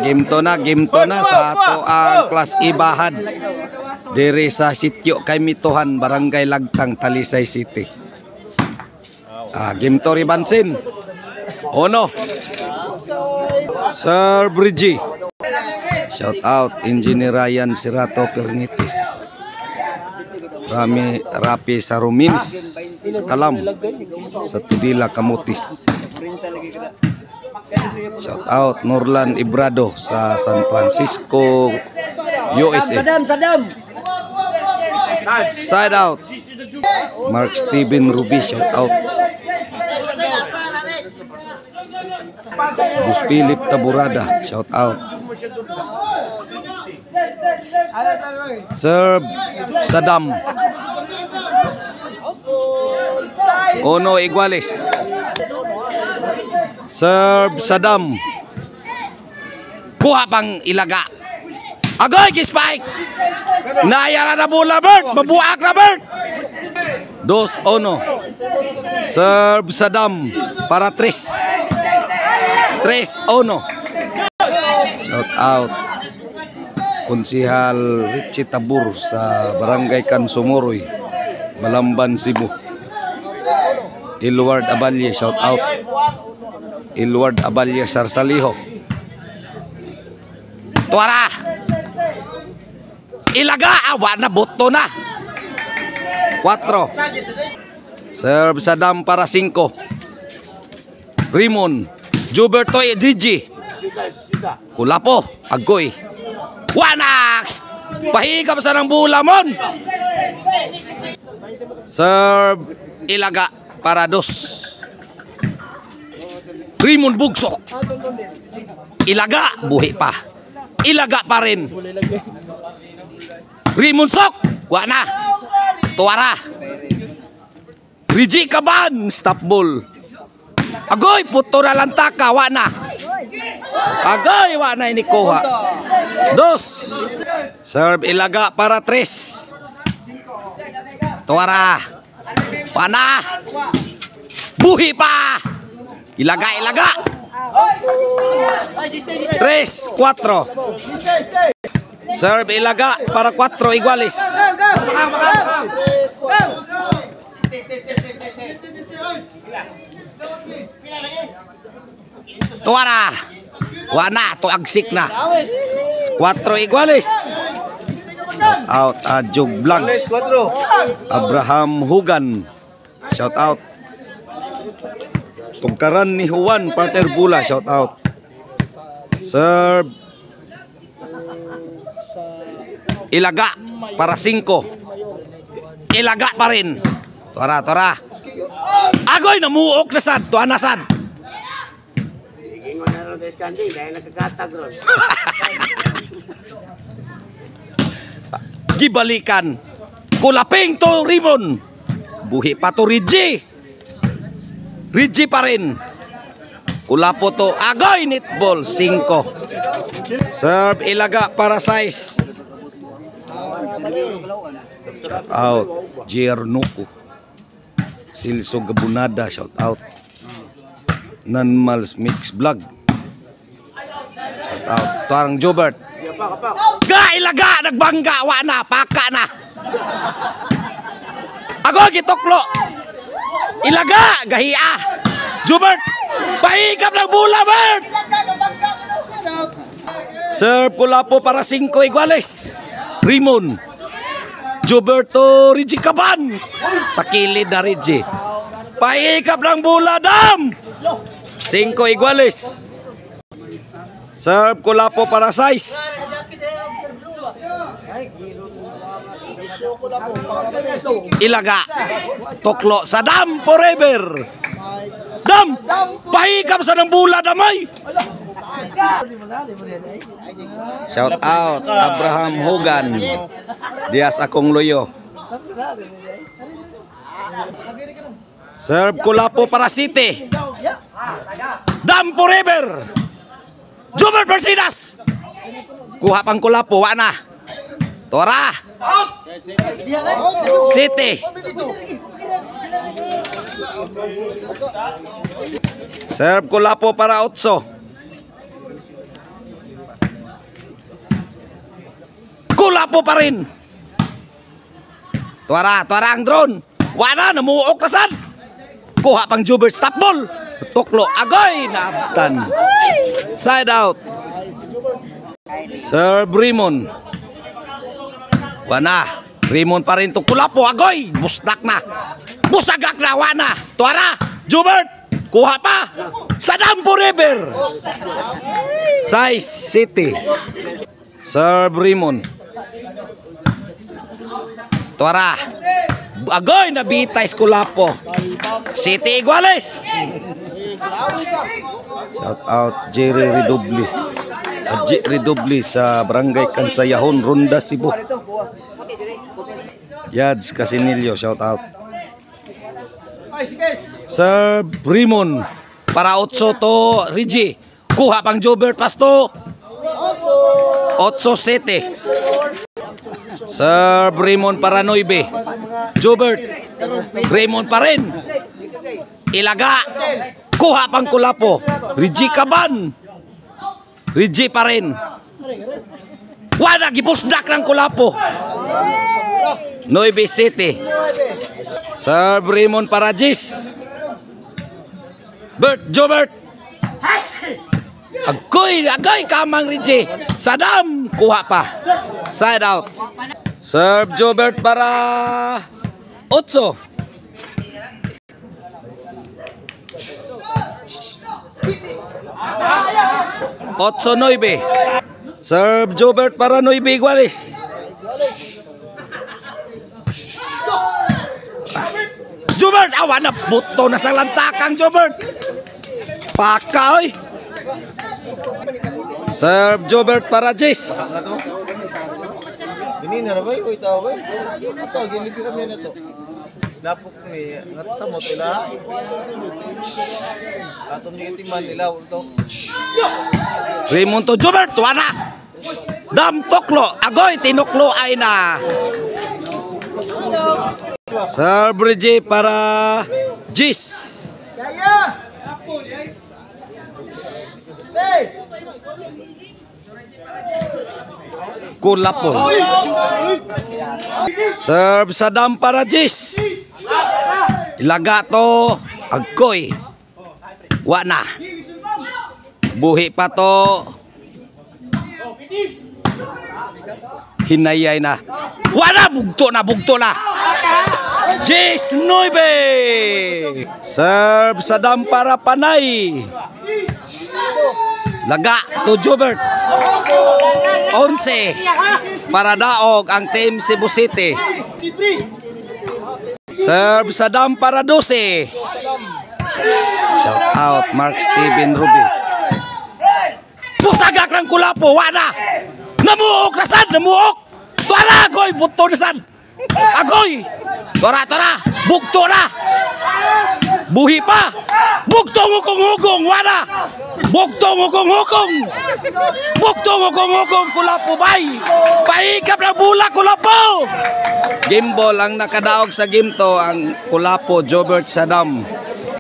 Game to na sa ato ang Class Ibahad diri sa sitio kay Mituhan, Barangay Lagtang, Talisay City. Game to ribansin. Ono. Sir Bridgie. Shout out Engineer Ryan Sirato Pernitis. Rapi Sarumins sa Kalam, sa Tudila Kamutis. Shout out Norlan Ibrado sa San Francisco, USA. Side out Mark Steven Ruby. Shout out Gus Philip Taburada. Shout out Sir Saddam Ono Iguales. Sir Saddam kuha pang ilaga. Agoy gispike. Nayara na bola Bert. Mabuak na Bert. 2-1. Sir Saddam para 3-1. Shout out Konsihal Richie Tabur sa Barangay Kansumoroy, Balamban, Cebu. Ilward Abalye, shout out Ilward Abalye Sarsaliho. Tuara ilaga, awa na boto na. 4. Serve Saddam para 5. Rimon Juberto Edigi Kulapo Agoy Wanax pahigap sa ng bulamon. Serve ilaga para 2. Rimon Bugsok ilaga, buhi pa. Ilaga pa rin. Rimon Sok wana. Tuara Rigi Kaban stop ball. Agoy puto na lantaka wana. Agoy wana ini kuha. 2. Serve ilaga para 3. Tuara wana. Buhi pa. Ilaga 3-4. Serve ilaga para 4 iguales. Tuara wana to agsik na. 4 iguales. Out Jog Vlogs. Abraham Hugan. Shout out Tungkaran ni Juan Partner Bula. Shout out. Serve ilaga para 5. Ilaga pa rin. Tora. Agoy namuok na sad. Tuan na sad. Gibalikan. Kulaping to Rimon. Buhi pa to Rigi. Rigi pa rin. Kulapo to. Agoy netball 5. Serve ilaga para 6. Shout out Jernuko Silso Gabunada. Shout out Nanmals Mix Vlog. Shout out Tuarang Jobert. Ga ilaga nagbangga wana paka na. Ako gitoklo. Ilaga gahia. Jobert pahigap ng bola Bert. Serve Kulapo para 5 iguales. Rimon Joberto Rigi Kaban. Takilid na Rigi. Pahigap ng bola Dam. 5 iguales. Serve Kulapo para 6. Ilaga. Toklo sa Dam forever. Dam. Pahigap sa ng bola Damay. Shout out Abraham Hogan Dias Akong Loyo. Serve Kulapo para City. Dam forever. Jumar Persidas. Kuha pang Kulapo wana. Tora City. Serve Kulapo para 8. Kulapo pa rin. Tuara ang drone. Wala, namuok na sad. Kuha pang Jobert, stop ball. Tuklo, agoy, naabtan. Side out. Serve Rimon. Wana, Rimon pa rin to. Kulapo, agoy, busnak na. Busagak na, wana. Tuara, Jobert, kuha pa. Sadam forever. Sai City. Serve Rimon. Tuara. Agoy, nabitay Kulapo. City Iguales. Shout out Jerry Redobli. Redobli sa Barangay Kansayahon, Ronda, Cebu. Yads Casinillo, shout out. Serve Rimon. Para 8 to Rigi. Kuha pang Jobert Pasto. 8-7. Serve Rimon para 9. Jobert. Rimon pa rin. Ilaga. Kuha pang Kulapo. Rigi Kaban. Rigi pa rin. Wala, gipusdak ng Kulapo. 9-7. Serve Rimon para Jis. Jobert. Agoy kamang Rigi. Sadam, kuha pa. Side out. Serve Jobert para 8. Otso 9. Serve Jobert para 9 Iguales. Jobert, awan na buto na sa lantakang Jobert. Paka oy. Serve Jobert para Jis. Ini na ba yung itaw ba? Ito, gilipin kami na to. Lapok kami, sa moto na. Atong nigitiman nila ito. Raimundo Jobert, wana. Dam Toklo, agoy, tinuklo ay na. Serve Rigi para Jis. Kulapo. Serve Sadam para Jis. Ilaga to, agoy. Wana. Buhi pa to. Hinayay na. Wana, bugto na. Jis 9. Serve Sadam para Panay. Laga to Jobert. 11 para Daog ang team Cebu City. Serve Sadam para 12. Shout out Mark Steven Ruby. Pusagak ng Kulapo, wala. Namuok na sad, namuok. Tuara, agoy, buto na sad. Agoy. Tora, bugto na. Buhi pa. Bugtong hukong, wala. Bugtong hukong. Kulapo bay. Paikap na bula, Kulapo. Game ball ang nakadaog sa game to ang Kulapo, Jobert Sadam.